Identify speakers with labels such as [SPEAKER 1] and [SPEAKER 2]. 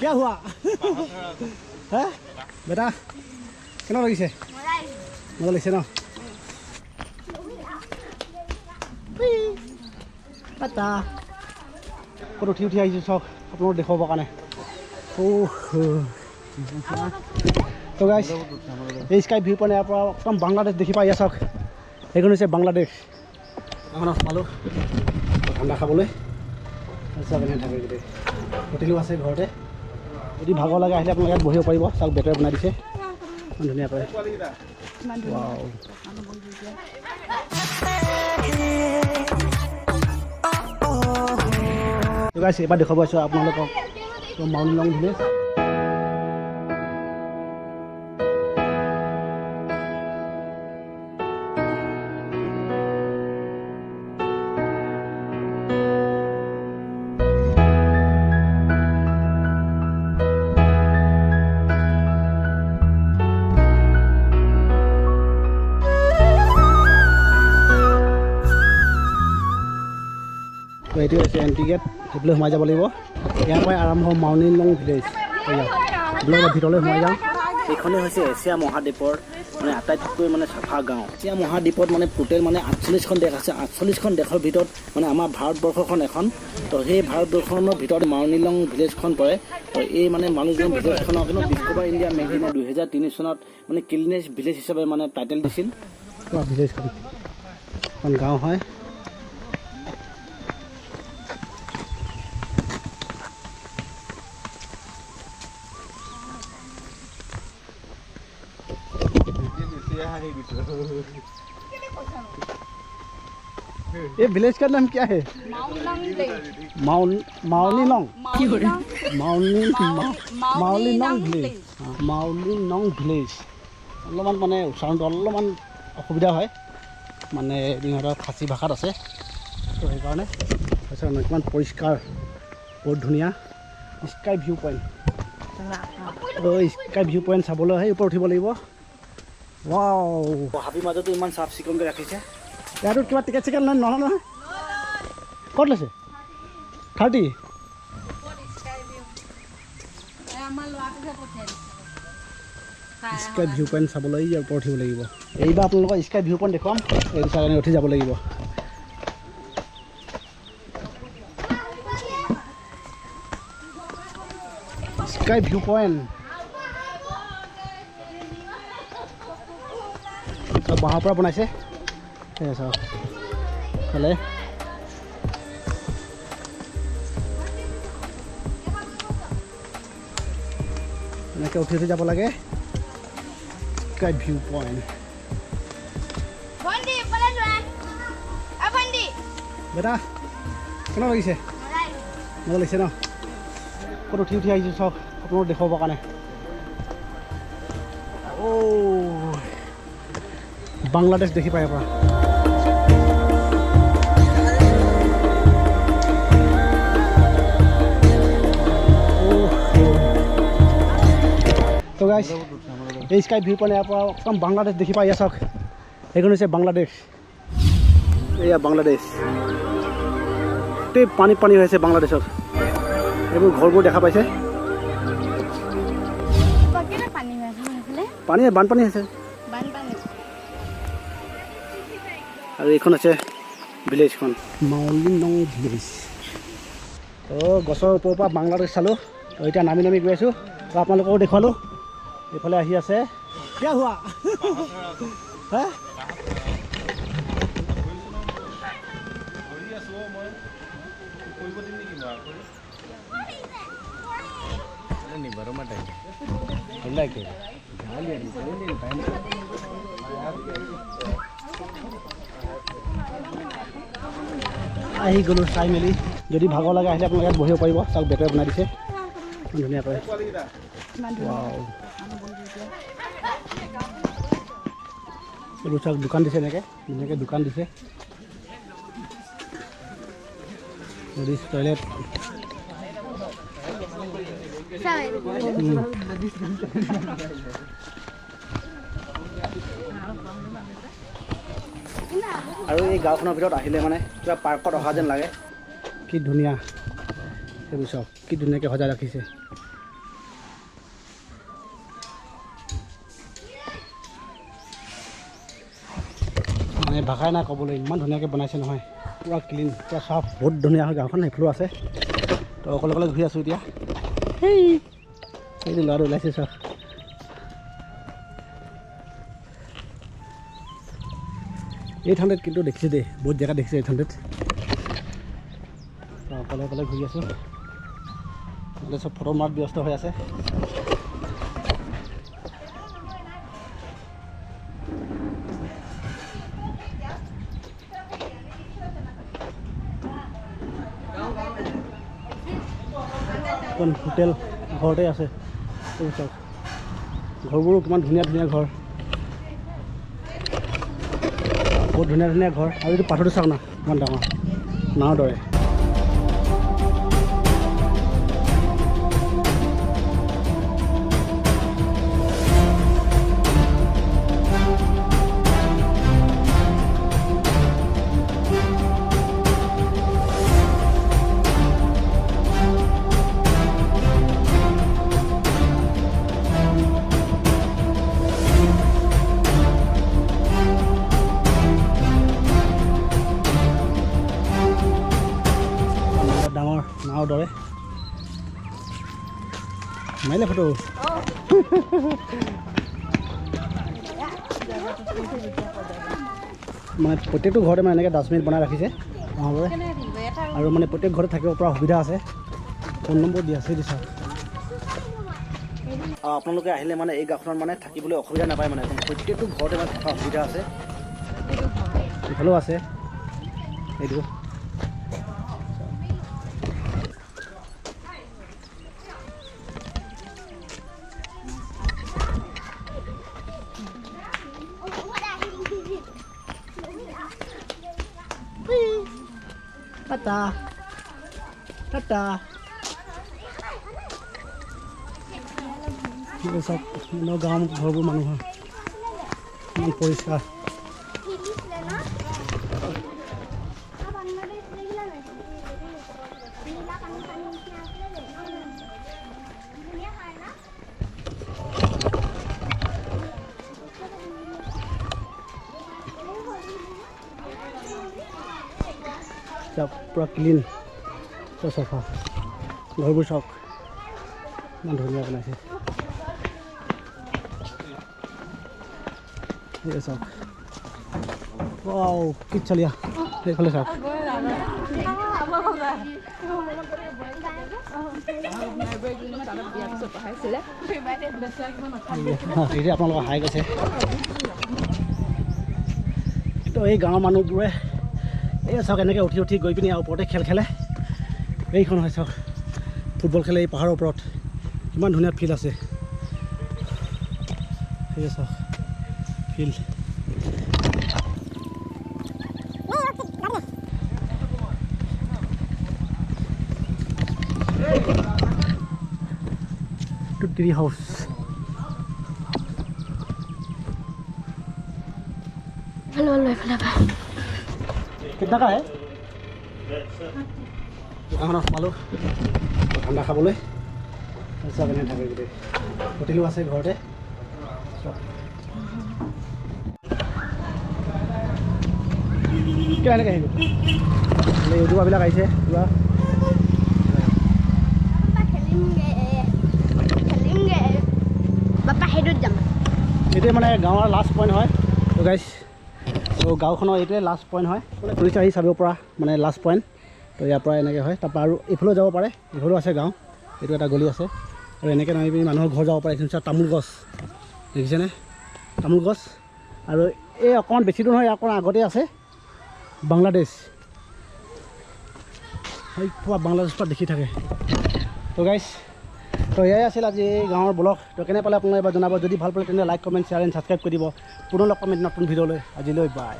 [SPEAKER 1] क्या हुआ है बेटा কেনে লাগিছে মজা লাগিছে ন পাতা ক'ত উঠি আহিছোঁ চাওক আপোনালোকক দেখুৱাবৰ কাৰণে তো গাইছ এই স্কাই ভিউ পইণ্ট ইয়াৰ পৰা একদম বাংলাদেশ দেখি পাই চাওক সেইখন হৈছে বাংলাদেশ এখন সোমালোঁ ঠাণ্ডা খাবলৈ চাওক এনে থাকে গোটেই হোটেলো আছে ঘৰতে যদি ভাগৰ লাগে আহিলে আপোনালোকে ইয়াত বহিব পাৰিব চাওক বেটাৰে বনাই দিছে ধুনীয়াকৈ গাইছ এবাৰ দেখুৱাব আছোঁ আপোনালোকক মাউলি লং ভিলেজ এইটো হৈছে এণ্টি গেট সেইফালে সোমাই যাব লাগিব ইয়াৰ পৰাই আৰম্ভ মাউলি লং ভিলেজ ব্লগৰ ভিতৰলৈ সোমাই যাওঁ এইখনেই হৈছে এছিয়া মহাদ্বীপৰ মানে আটাইতকৈ মানে চাফা গাঁও এছিয়া মহাদ্বীপত মানে টোটেল মানে 48খন দেশ আছে 48খন দেশৰ ভিতৰত মানে আমাৰ ভাৰতবৰ্ষখন এখন তো সেই ভাৰতবৰ্ষখনৰ ভিতৰত মাউলি লং ভিলেজখন পৰে তো এই মানে মাউলি লং ভিলেজখনক কিন্তু ডিস্কভাৰ ইণ্ডিয়া মেগাজিনে 2003 চনত মানে ক্লিনেষ্ট ভিলেজ হিচাপে মানে টাইটেল দিছিল ভিলেজখন এখন গাঁও হয় ये विलेज का नाम क्या है Mauli long village Mauli long village अलपमान माने उच्चारणটো অলপমান অসুবিধা হয় মানে ইহঁতৰ খাচী ভাষাত আছে তো সেইকাৰণে ইমান পৰিষ্কাৰ বহুত ধুনীয়া sky view point sky view point চাবলৈ সেই ওপৰত উঠিব লাগিব वाव हाबी মাজতো ইমান সাফ চিকুণকৈ ৰাখিছে ইয়াতো কিবা টিকেট চিকেট নহয় নহয় ক'ত লৈছে 30 স্কাই ভিউ পইণ্ট চাবলৈ ইয়াৰ ওপৰত উঠিব লাগিব এইবাৰ আপোনালোকক স্কাই ভিউ পইণ্ট দেখুৱাম এই চাইনে উঠি যাব লাগিব স্কাই ভিউ পইণ্ট বাঁহৰ পৰা বনাইছে চাওক ফালে এনেকৈ উঠি যাব লাগে স্কাই ভিউ পইণ্ট বেটা কেনে লাগিছে মজা লাগিছে ন ক'ত উঠি আহিছোঁ চাওক আপোনালোকক দেখুৱাবৰ কাৰণে বাংলাদেশ দেখি পাই পৰা তো গাইছ এই স্কাই ভিউ পইণ্ট ইয়াৰ পৰা একদম বাংলাদেশ দেখি পাই চাওক সেইখন হৈছে বাংলাদেশ এয়া বাংলাদেশ গোটেই পানী হৈ আছে বাংলাদেশত এইবোৰ ঘৰবোৰ দেখা পাইছে পানী বানপানী হৈছে আৰু এইখন আছে ভিলেজখন মাউলি লং ভিলেজ গছৰ ওপৰৰ পৰা বাংলাদেশ চালোঁ তো এতিয়া নামি গৈ আছোঁ তো আপোনালোককো দেখুৱালোঁ এইফালে আহি আছে কিয় হোৱা হে আহি গ'লোঁ চাই মেলি যদি ভাগৰ লাগে আহিলে আপোনালোকে ইয়াত বহিব পাৰিব চাওক বেটাৰে বনাই দিছে ধুনীয়াকৈ চাওক দোকান দিছে এনেকৈ ধুনীয়াকৈ দোকান দিছে টয়লেট আৰু এই গাঁওখনৰ ভিতৰত আহিলে মানে কিবা পাৰ্কত অহা যেন লাগে কি ধুনীয়া সেইবোৰ চাওক কি ধুনীয়াকৈ সজাই ৰাখিছে মানে ভাষাই নাই ক'বলৈ, ইমান ধুনীয়াকৈ বনাইছে নহয়, পূৰা ক্লিন, পূৰা চাফ, বহুত ধুনীয়া হয় গাঁওখন। সেইফালেও আছে। তো অকলে অকলে ঘূৰি আছোঁ এতিয়া। সেইটো ল'ৰাটো ওলাইছে চাওক। এইট হাণ্ড্ৰেড কিন্তু দেখিছোঁ দেই, বহুত জেগাত দেখিছোঁ 800। অকলে অকলে ঘূৰি আছোঁ, চব ফটো মাৰাত ব্যস্ত হৈ আছে। হোটেল ঘৰতে আছে, চাওক ঘৰবোৰো কিমান ধুনীয়া ধুনীয়া ঘৰ, বহুত ধুনীয়া ধুনীয়া ঘৰ। আৰু এইটো পাথৰটো চাওক না, ইমান ডাঙৰ নাৱৰ দৰে। ডাঙৰ নাৱৰ দৰে মাৰিলে ফটো। মানে প্ৰত্যেকটো ঘৰতে মানে এনেকৈ ডাষ্টবিন বনাই ৰাখিছে মানুহবোৰে, আৰু মানে প্ৰত্যেক ঘৰতে থাকিব পৰা সুবিধা আছে। ফোন নম্বৰ দি আছে দিছা। আপোনালোকে আহিলে মানে এই গাঁওখনত মানে থাকিবলৈ অসুবিধা নাপায়, মানে প্ৰত্যেকটো ঘৰতে মানে থকা সুবিধা আছে। ইফালেও আছে এইটো। Tata, tata. Ini सब no गांव घरবোৰ মানুহৰ ইমান পৰিষ্কাৰ। पूरा क्लीन, पूरा सफा घरবোৰ চাওক, ইমান ধুনীয়া বনাইছে। ये सब वाओ कित चलिया देखले सब ये আপোনালোক হাই গৈছে। তো এই গাঁৱৰ মানুহবোৰে এই চাওক এনেকৈ উঠি উঠি গৈ পিনি ওপৰতে খেল খেলে। এইখন হয় চাওক ফুটবল খেলে এই পাহাৰৰ ওপৰত, কিমান ধুনীয়া ফিল্ড আছে। এই চাওক field, tree house.
[SPEAKER 2] Hello hello
[SPEAKER 1] कितना का है? দোকানখনত সোমালোঁ ঠাণ্ডা খাবলৈ। চব এনে থাকে গোটেই হোটেলো আছে ঘৰতে। কিয় এনেকৈ আহিব ইউটিউবাৰবিলাক আহিছে কিবা এইটোৱে মানে গাঁৱৰ লাষ্ট পইণ্ট হয়। তো গাইছ, তো গাঁওখনৰ এইটোৱে লাষ্ট পইণ্ট হয়, মানে টুৰিষ্ট আহি চাব পৰা মানে লাষ্ট পইণ্ট। তো ইয়াৰ পৰা এনেকৈ হয়, তাৰপৰা আৰু এইফালেও যাব পাৰে, এইফালেও আছে গাঁও, এইটো এটা গলি আছে। আৰু এনেকৈ নামি পিনি মানুহৰ ঘৰ যাব পাৰে। এইখিনি চাওক তামোল গছ দেখিছেনে, তামোল গছ। আৰু এই অকণমান বেছি দূৰ নহয়, অকণমান আগতে আছে বাংলাদেশ। পুৰা বাংলাদেশ পৰা দেখি থাকে। তো গাইছ, তো এয়াই আছিল আজি এই গাঁৱৰ ব্লগ। তো কেনে পালে আপোনালোকে এবাৰ জনাব। যদি ভাল পালে তেন্তে like comment share and subscribe কৰি দিব। পুনৰ লগ পাম নতুন ভিডিঅ'লৈ। আজিলৈ বাই।